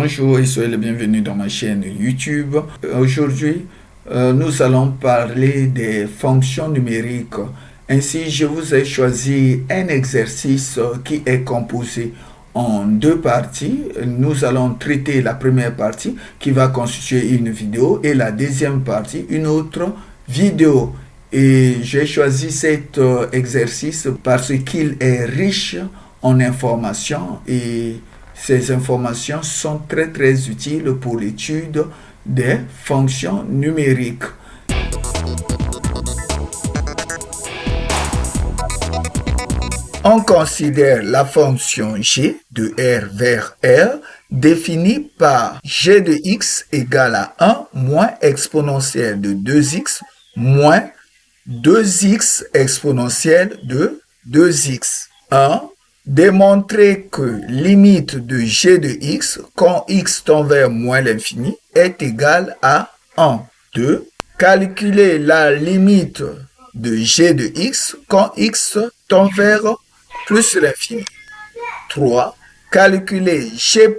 Bonjour et soyez les bienvenus dans ma chaîne YouTube. Aujourd'hui, nous allons parler des fonctions numériques. Ainsi, je vous ai choisi un exercice qui est composé en deux parties. Nous allons traiter la première partie qui va constituer une vidéo et la deuxième partie, une autre vidéo. Et j'ai choisi cet exercice parce qu'il est riche en informations et ces informations sont très utiles pour l'étude des fonctions numériques. On considère la fonction g de r vers r définie par g de x égale à 1 moins exponentielle de 2x moins 2x exponentielle de 2x. 1. Démontrer que limite de g de x quand x tend vers moins l'infini est égale à 1. 2. Calculer la limite de g de x quand x tend vers plus l'infini. 3. Calculer g'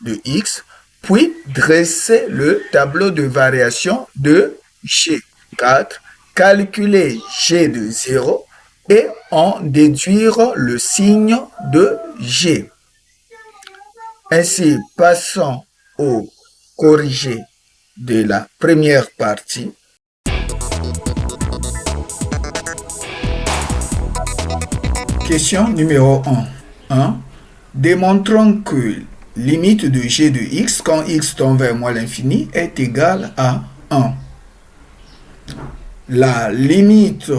de x, puis dresser le tableau de variation de g. 4. Calculer g de 0 et en déduire le signe de g. Ainsi, passons au corrigé de la première partie. Question numéro 1. 1. Démontrons que limite de g de x quand x tend vers moins l'infini est égale à 1. La limite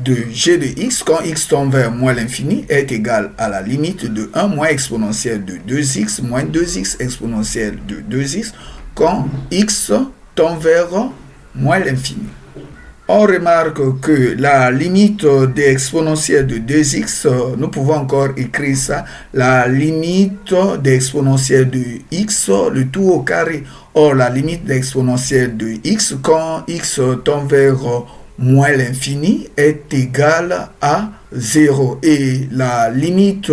de g de x quand x tend vers moins l'infini est égale à la limite de 1 moins exponentielle de 2x moins 2x exponentielle de 2x quand x tend vers moins l'infini. On remarque que la limite de exponentielle de 2x, nous pouvons encore écrire ça, la limite de exponentielle de x, le tout au carré. Or, la limite de exponentielle de x quand x tend vers moins l'infini est égale à 0. Et la limite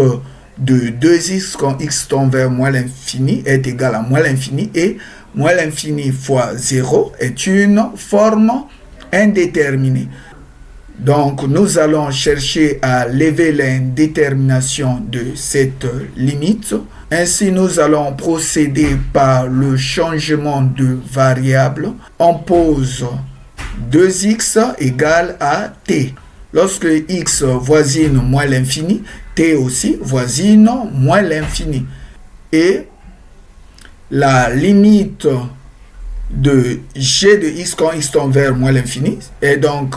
de 2x quand x tend vers moins l'infini est égale à moins l'infini. Et moins l'infini fois 0 est une forme indéterminée. Donc, nous allons chercher à lever l'indétermination de cette limite. Ainsi, nous allons procéder par le changement de variable. On pose 2x égale à t. Lorsque x voisine moins l'infini, t aussi voisine moins l'infini. Et la limite de g de x quand x tend vers moins l'infini est donc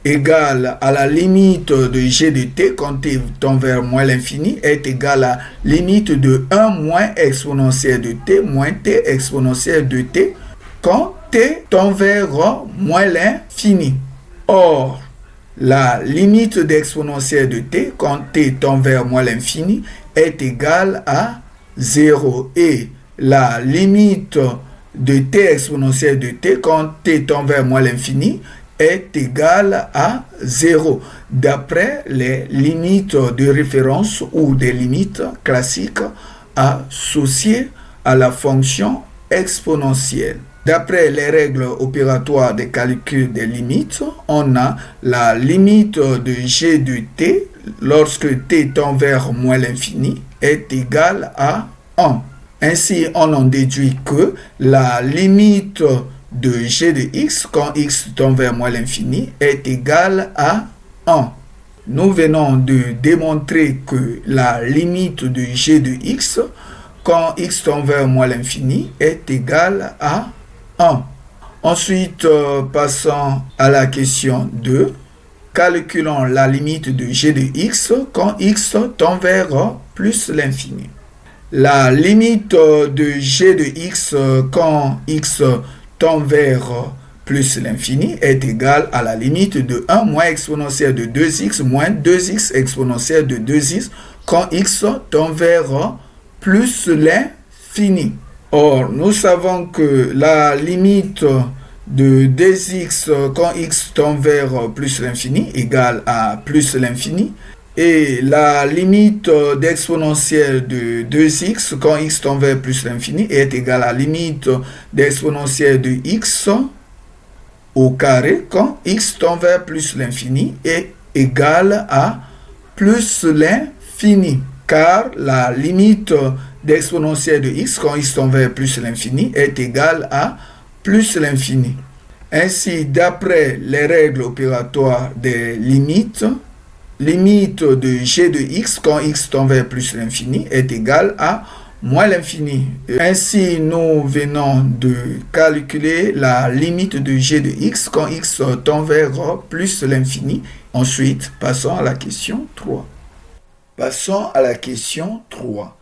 égale à la limite de g de t quand t tend vers moins l'infini est égale à la limite de 1 moins exponentielle de t moins t exponentielle de t quand t tend vers moins l'infini. Or, la limite d'exponentielle de t quand t tend vers moins l'infini est égale à 0 et la limite de t exponentielle de t quand t tend vers moins l'infini est égale à 0 d'après les limites de référence ou des limites classiques associées à la fonction exponentielle. D'après les règles opératoires des calculs des limites, on a la limite de g de t lorsque t tend vers moins l'infini est égale à 1. Ainsi, on en déduit que la limite de g de x quand x tend vers moins l'infini est égale à 1. Nous venons de démontrer que la limite de g de x quand x tend vers moins l'infini est égale à 1. Ensuite, passons à la question 2. Calculons la limite de g de x quand x tend vers plus l'infini. La limite de g de x quand x tend vers plus l'infini est égale à la limite de 1 moins exponentielle de 2x moins 2x exponentielle de 2x quand x tend vers plus l'infini. Or, nous savons que la limite de 2x quand x tend vers plus l'infini égale à plus l'infini Et la limite d'exponentielle de 2x quand x tend vers plus l'infini est égale à la limite d'exponentielle de x au carré quand x tend vers plus l'infini est égale à plus l'infini. Car la limite d'exponentielle de x quand x tend vers plus l'infini est égale à plus l'infini. Ainsi, d'après les règles opératoires des limites, limite de g de x quand x tend vers plus l'infini est égale à moins l'infini. Ainsi, nous venons de calculer la limite de g de x quand x tend vers plus l'infini. Ensuite, passons à la question 3. Passons à la question 3.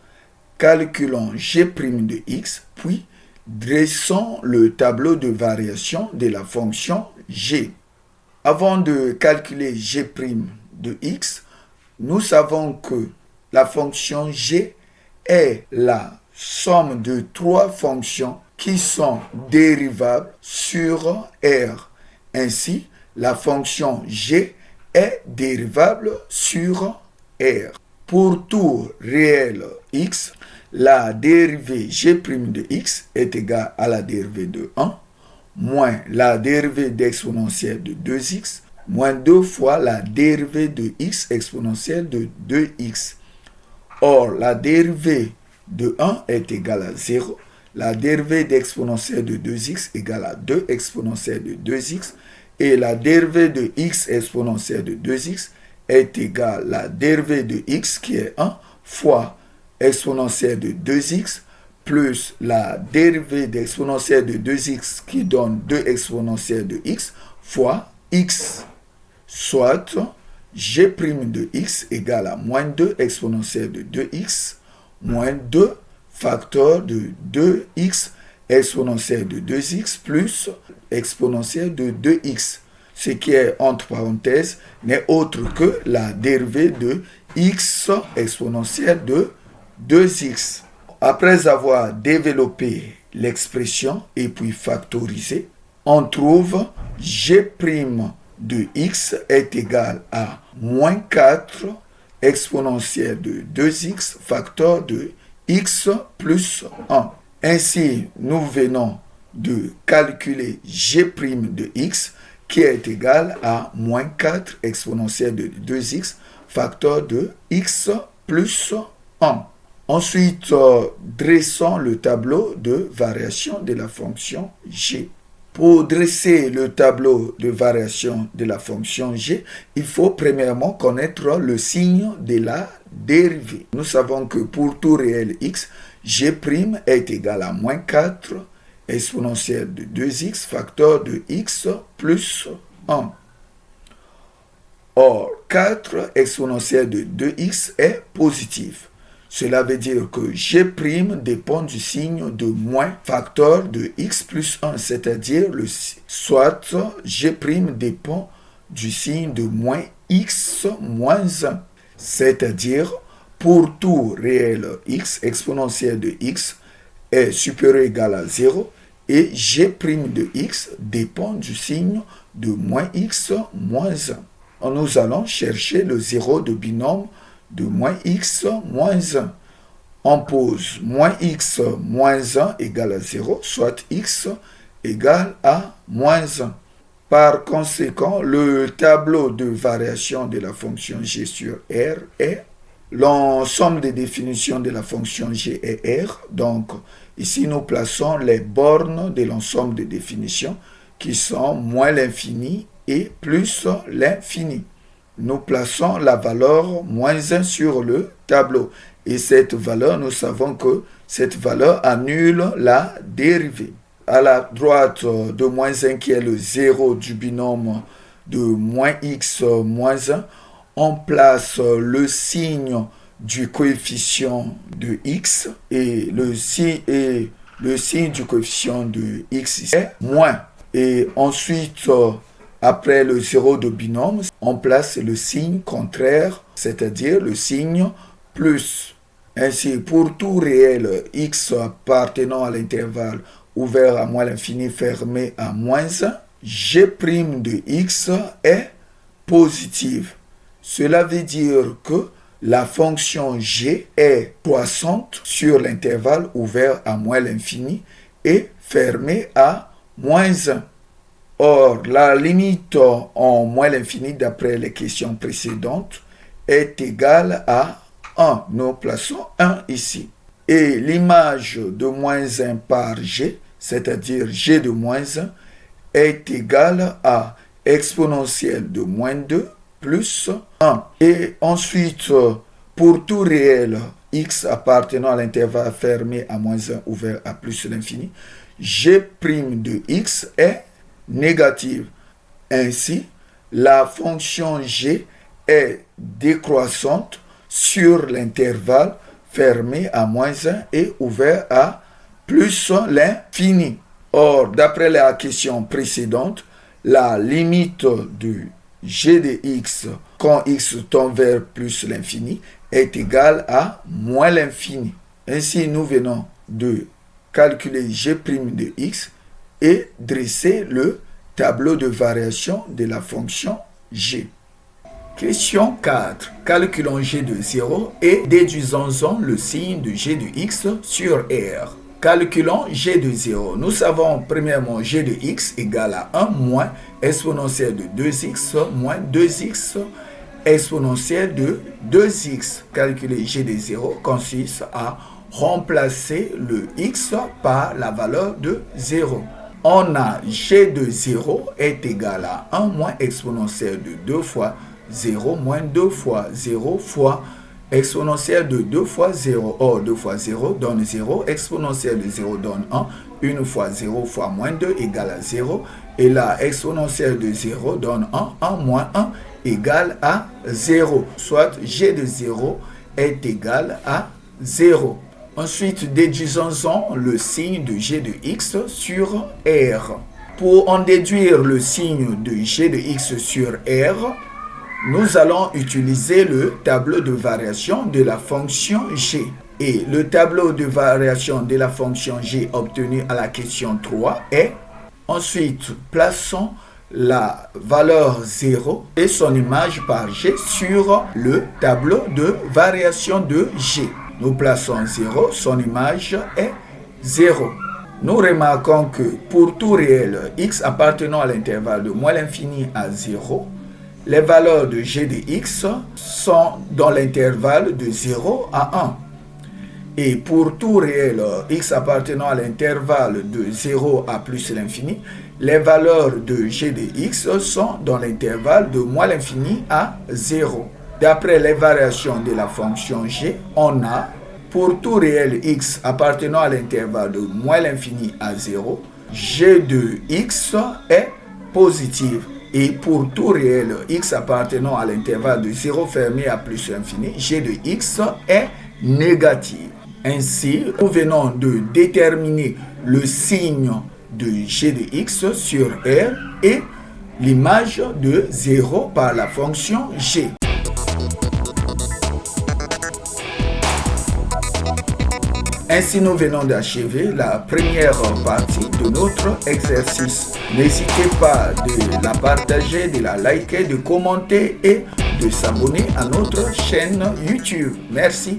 Calculons g' de x, puis dressons le tableau de variation de la fonction g. Avant de calculer g' de x, nous savons que la fonction g est la somme de trois fonctions qui sont dérivables sur R. Ainsi, la fonction g est dérivable sur R. Pour tout réel x, la dérivée g' de x est égale à la dérivée de 1 moins la dérivée d'exponentielle de 2x moins 2 fois la dérivée de x exponentielle de 2x. Or, la dérivée de 1 est égale à 0. La dérivée d'exponentielle de 2x égale à 2 exponentielle de 2x. Et la dérivée de x exponentielle de 2x est égale à la dérivée de x qui est 1 fois exponentielle de 2x plus la dérivée d'exponentielle de 2x qui donne 2 exponentielle de x fois x. Soit g' de x égale à moins 2 exponentielle de 2x moins 2 facteur de 2x exponentielle de 2x plus exponentielle de 2x. Ce qui est entre parenthèses n'est autre que la dérivée de x exponentielle de 2x. Après avoir développé l'expression et puis factorisé, on trouve g' de x est égal à moins 4 exponentielle de 2x facteur de x plus 1. Ainsi, nous venons de calculer g' de x qui est égal à moins 4 exponentielle de 2x facteur de x plus 1. Ensuite, dressons le tableau de variation de la fonction g. Pour dresser le tableau de variation de la fonction g, il faut premièrement connaître le signe de la dérivée. Nous savons que pour tout réel x, g' est égal à moins 4 exponentielle de 2x facteur de x plus 1. Or, 4 exponentielle de 2x est positif. Cela veut dire que g' dépend du signe de moins facteur de x plus 1, c'est-à-dire soit g' dépend du signe de moins x moins 1, c'est-à-dire pour tout réel x, exponentielle de x est supérieur ou égal à 0 et g' de x dépend du signe de moins x moins 1. Nous allons chercher le 0 de binôme de moins x moins 1. On pose moins x moins 1 égale à 0, soit x égale à moins 1. Par conséquent, le tableau de variation de la fonction g sur R est l'ensemble des définitions de la fonction g et R. Donc, ici, nous plaçons les bornes de l'ensemble des définitions qui sont moins l'infini et plus l'infini. Nous plaçons la valeur moins 1 sur le tableau. Et cette valeur, nous savons que cette valeur annule la dérivée. À la droite de moins 1 qui est le 0 du binôme de moins x moins 1, on place le signe du coefficient de x et le signe du coefficient de x est moins. Et ensuite, après le 0 de binôme, on place le signe contraire, c'est-à-dire le signe plus. Ainsi, pour tout réel x appartenant à l'intervalle ouvert à moins l'infini fermé à moins 1, g' de x est positive. Cela veut dire que la fonction g est croissante sur l'intervalle ouvert à moins l'infini et fermé à moins 1. Or, la limite en moins l'infini d'après les questions précédentes est égale à 1. Nous plaçons 1 ici. Et l'image de moins 1 par g, c'est-à-dire g de moins 1, est égale à exponentielle de moins 2 plus 1. Et ensuite, pour tout réel x appartenant à l'intervalle fermé à moins 1 ouvert à plus l'infini, g' de x est négative. Ainsi, la fonction g est décroissante sur l'intervalle fermé à moins 1 et ouvert à plus l'infini. Or, d'après la question précédente, la limite de g de x quand x tend vers plus l'infini est égale à moins l'infini. Ainsi, nous venons de calculer g' de x et dresser le tableau de variation de la fonction g. Question 4. Calculons g de 0 et déduisons-en le signe de g de x sur R. Calculons g de 0. Nous savons premièrement g de x égale à 1 moins exponentielle de 2x moins 2x exponentielle de 2x. Calculer g de 0 consiste à remplacer le x par la valeur de 0. On a g de 0 est égal à 1 moins exponentielle de 2 fois 0 moins 2 fois 0 fois exponentielle de 2 fois 0. Or, 2 fois 0 donne 0. Exponentielle de 0 donne 1. 1 fois 0 fois moins 2 égale à 0. Et la exponentielle de 0 donne 1. 1 moins 1 égale à 0. Soit g de 0 est égal à 0. Ensuite, déduisons-en le signe de g de x sur R. Pour en déduire le signe de g de x sur R, nous allons utiliser le tableau de variation de la fonction g. Et le tableau de variation de la fonction g obtenu à la question 3 est... Ensuite, plaçons la valeur 0 et son image par g sur le tableau de variation de g. Nous plaçons 0, son image est 0. Nous remarquons que pour tout réel x appartenant à l'intervalle de moins l'infini à 0, les valeurs de g de x sont dans l'intervalle de 0 à 1. Et pour tout réel x appartenant à l'intervalle de 0 à plus l'infini, les valeurs de g de x sont dans l'intervalle de moins l'infini à 0. D'après les variations de la fonction g, on a pour tout réel x appartenant à l'intervalle de moins l'infini à 0, g de x est positive. Et pour tout réel x appartenant à l'intervalle de 0 fermé à plus l'infini, g de x est négative. Ainsi, nous venons de déterminer le signe de g de x sur R et l'image de 0 par la fonction g. Ainsi, nous venons d'achever la première partie de notre exercice. N'hésitez pas de la partager, de la liker, de commenter et de s'abonner à notre chaîne YouTube. Merci.